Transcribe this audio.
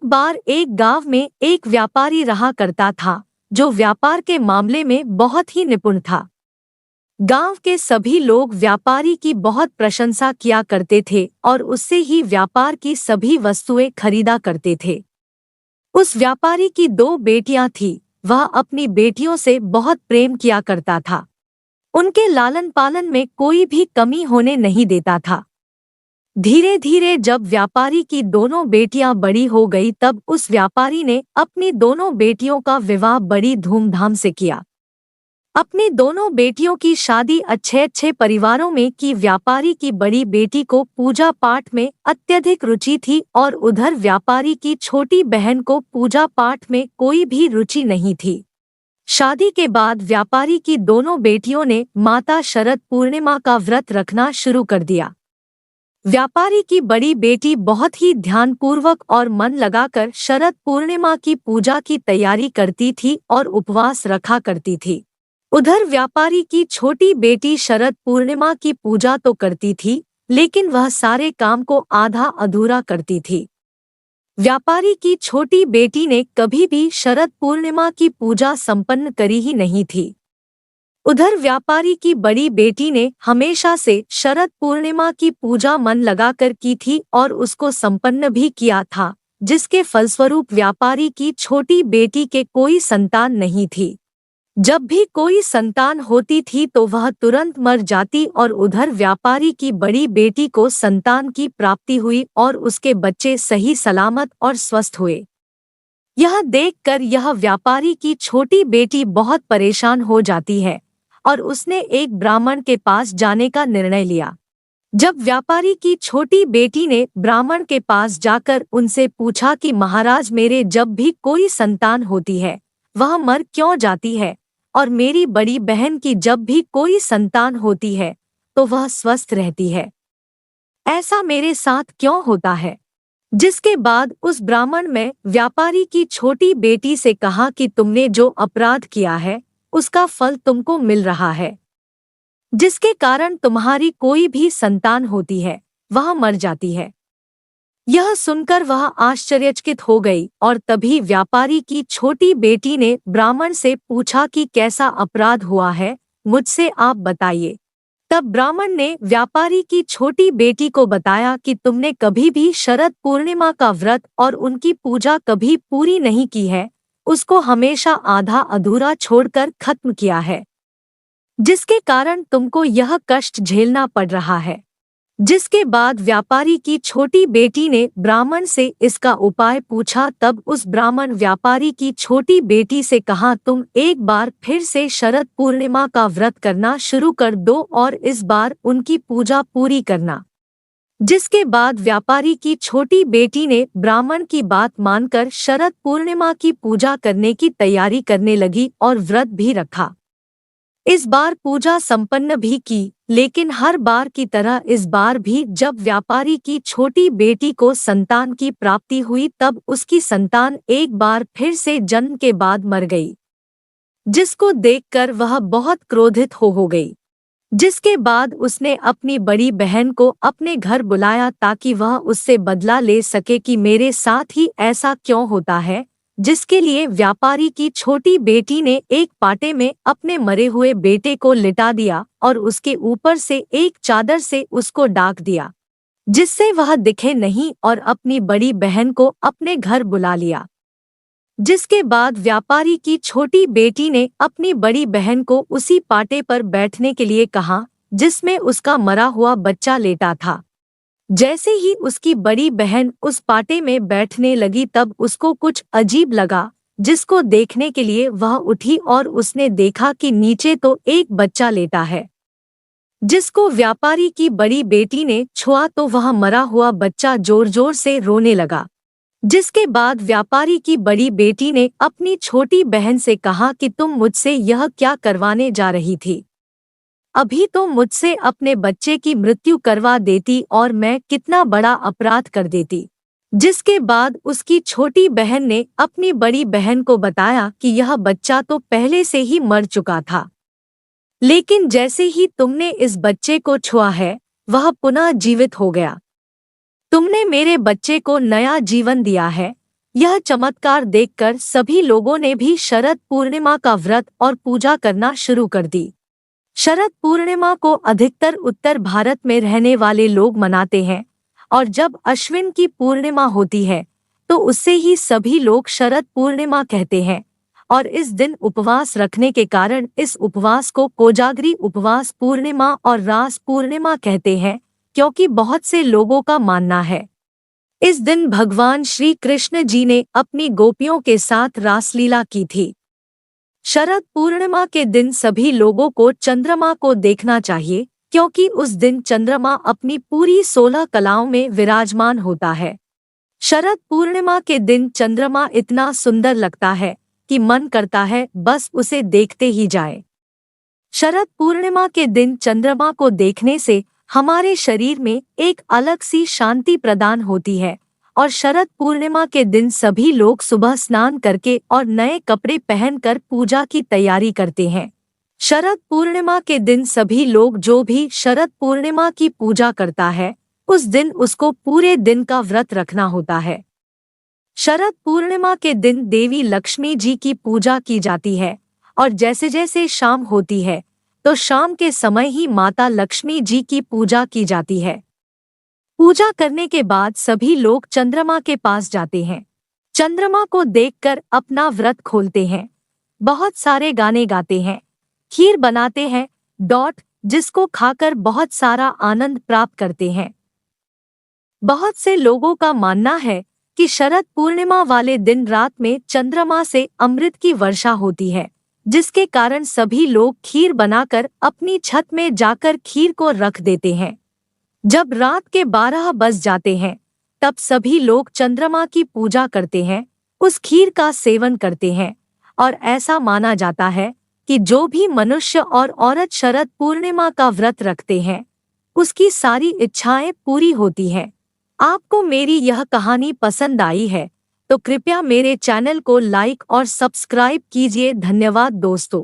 एक बार एक गांव में एक व्यापारी रहा करता था जो व्यापार के मामले में बहुत ही निपुण था। गांव के सभी लोग व्यापारी की बहुत प्रशंसा किया करते थे और उससे ही व्यापार की सभी वस्तुएं खरीदा करते थे। उस व्यापारी की दो बेटियां थीं। वह अपनी बेटियों से बहुत प्रेम किया करता था। उनके लालन पालन में कोई भी कमी होने नहीं देता था। धीरे धीरे जब व्यापारी की दोनों बेटियां बड़ी हो गई तब उस व्यापारी ने अपनी दोनों बेटियों का विवाह बड़ी धूमधाम से किया। अपनी दोनों बेटियों की शादी अच्छे अच्छे परिवारों में की। व्यापारी की बड़ी बेटी को पूजा पाठ में अत्यधिक रुचि थी और उधर व्यापारी की छोटी बहन को पूजा पाठ में कोई भी रुचि नहीं थी। शादी के बाद व्यापारी की दोनों बेटियों ने माता शरद पूर्णिमा का व्रत रखना शुरू कर दिया। व्यापारी की बड़ी बेटी बहुत ही ध्यानपूर्वक और मन लगाकर शरद पूर्णिमा की पूजा की तैयारी करती थी और उपवास रखा करती थी। उधर व्यापारी की छोटी बेटी शरद पूर्णिमा की पूजा तो करती थी, लेकिन वह सारे काम को आधा अधूरा करती थी। व्यापारी की छोटी बेटी ने कभी भी शरद पूर्णिमा की पूजा संपन्न करी ही नहीं थी। उधर व्यापारी की बड़ी बेटी ने हमेशा से शरद पूर्णिमा की पूजा मन लगाकर की थी और उसको संपन्न भी किया था, जिसके फलस्वरूप व्यापारी की छोटी बेटी के कोई संतान नहीं थी। जब भी कोई संतान होती थी तो वह तुरंत मर जाती और उधर व्यापारी की बड़ी बेटी को संतान की प्राप्ति हुई और उसके बच्चे सही सलामत और स्वस्थ हुए। यह देखकर यह व्यापारी की छोटी बेटी बहुत परेशान हो जाती है और उसने एक ब्राह्मण के पास जाने का निर्णय लिया। जब व्यापारी की छोटी बेटी ने ब्राह्मण के पास जाकर उनसे पूछा कि महाराज, मेरे जब भी कोई संतान होती है वह मर क्यों जाती है, और मेरी बड़ी बहन की जब भी कोई संतान होती है तो वह स्वस्थ रहती है, ऐसा मेरे साथ क्यों होता है। जिसके बाद उस ब्राह्मण ने व्यापारी की छोटी बेटी से कहा कि तुमने जो अपराध किया है उसका फल तुमको मिल रहा है, जिसके कारण तुम्हारी कोई भी संतान होती है वह मर जाती है। यह सुनकर वह आश्चर्यचकित हो गई और तभी व्यापारी की छोटी बेटी ने ब्राह्मण से पूछा कि कैसा अपराध हुआ है, मुझसे आप बताइए। तब ब्राह्मण ने व्यापारी की छोटी बेटी को बताया कि तुमने कभी भी शरद पूर्णिमा का व्रत और उनकी पूजा कभी पूरी नहीं की है, उसको हमेशा आधा अधूरा छोड़कर खत्म किया है, जिसके कारण तुमको यह कष्ट झेलना पड़ रहा है। जिसके बाद व्यापारी की छोटी बेटी ने ब्राह्मण से इसका उपाय पूछा। तब उस ब्राह्मण व्यापारी की छोटी बेटी से कहा, तुम एक बार फिर से शरद पूर्णिमा का व्रत करना शुरू कर दो और इस बार उनकी पूजा पूरी करना। जिसके बाद व्यापारी की छोटी बेटी ने ब्राह्मण की बात मानकर शरद पूर्णिमा की पूजा करने की तैयारी करने लगी और व्रत भी रखा। इस बार पूजा संपन्न भी की, लेकिन हर बार की तरह इस बार भी जब व्यापारी की छोटी बेटी को संतान की प्राप्ति हुई तब उसकी संतान एक बार फिर से जन्म के बाद मर गई, जिसको देखकर वह बहुत क्रोधित हो गई। जिसके बाद उसने अपनी बड़ी बहन को अपने घर बुलाया ताकि वह उससे बदला ले सके कि मेरे साथ ही ऐसा क्यों होता है, जिसके लिए व्यापारी की छोटी बेटी ने एक पाटे में अपने मरे हुए बेटे को लिटा दिया और उसके ऊपर से एक चादर से उसको ढक दिया, जिससे वह दिखे नहीं, और अपनी बड़ी बहन को अपने घर बुला लिया। जिसके बाद व्यापारी की छोटी बेटी ने अपनी बड़ी बहन को उसी पाटे पर बैठने के लिए कहा जिसमें उसका मरा हुआ बच्चा लेटा था। जैसे ही उसकी बड़ी बहन उस पाटे में बैठने लगी तब उसको कुछ अजीब लगा, जिसको देखने के लिए वह उठी और उसने देखा कि नीचे तो एक बच्चा लेटा है। जिसको व्यापारी की बड़ी बेटी ने छुआ तो वह मरा हुआ बच्चा जोर जोर से रोने लगा। जिसके बाद व्यापारी की बड़ी बेटी ने अपनी छोटी बहन से कहा कि तुम मुझसे यह क्या करवाने जा रही थी, अभी तो मुझसे अपने बच्चे की मृत्यु करवा देती और मैं कितना बड़ा अपराध कर देती। जिसके बाद उसकी छोटी बहन ने अपनी बड़ी बहन को बताया कि यह बच्चा तो पहले से ही मर चुका था, लेकिन जैसे ही तुमने इस बच्चे को छुआ है वह पुनः जीवित हो गया। तुमने मेरे बच्चे को नया जीवन दिया है, यह चमत्कार देखकर सभी लोगों ने भी शरद पूर्णिमा का व्रत और पूजा करना शुरू कर दी। शरद पूर्णिमा को अधिकतर उत्तर भारत में रहने वाले लोग मनाते हैं और जब अश्विन की पूर्णिमा होती है तो उससे ही सभी लोग शरद पूर्णिमा कहते हैं और इस दिन उपवास रखने के कारण इस उपवास को कोजागरी उपवास पूर्णिमा और रास पूर्णिमा कहते हैं, क्योंकि बहुत से लोगों का मानना है इस दिन भगवान श्री कृष्ण जी ने अपनी गोपियों के साथ रासलीला की थी। शरद पूर्णिमा के दिन सभी लोगों को चंद्रमा को देखना चाहिए, क्योंकि उस दिन चंद्रमा अपनी पूरी 16 कलाओं में विराजमान होता है। शरद पूर्णिमा के दिन चंद्रमा इतना सुंदर लगता है कि मन करता है बस उसे देखते ही जाए। शरद पूर्णिमा के दिन चंद्रमा को देखने से हमारे शरीर में एक अलग सी शांति प्रदान होती है और शरद पूर्णिमा के दिन सभी लोग सुबह स्नान करके और नए कपड़े पहनकर पूजा की तैयारी करते हैं। शरद पूर्णिमा के दिन सभी लोग जो भी शरद पूर्णिमा की पूजा करता है उस दिन उसको पूरे दिन का व्रत रखना होता है। शरद पूर्णिमा के दिन देवी लक्ष्मी जी की पूजा की जाती है और जैसे जैसे शाम होती है तो शाम के समय ही माता लक्ष्मी जी की पूजा की जाती है। पूजा करने के बाद सभी लोग चंद्रमा के पास जाते हैं। चंद्रमा को देखकर अपना व्रत खोलते हैं, बहुत सारे गाने गाते हैं, खीर बनाते हैं जिसको खाकर बहुत सारा आनंद प्राप्त करते हैं। बहुत से लोगों का मानना है कि शरद पूर्णिमा वाले दिन रात में चंद्रमा से अमृत की वर्षा होती है, जिसके कारण सभी लोग खीर बनाकर अपनी छत में जाकर खीर को रख देते हैं। जब रात के 12 बज जाते हैं तब सभी लोग चंद्रमा की पूजा करते हैं, उस खीर का सेवन करते हैं और ऐसा माना जाता है कि जो भी मनुष्य और औरत शरद पूर्णिमा का व्रत रखते हैं उसकी सारी इच्छाएं पूरी होती हैं। आपको मेरी यह कहानी पसंद आई है तो कृपया मेरे चैनल को लाइक और सब्सक्राइब कीजिए। धन्यवाद दोस्तों।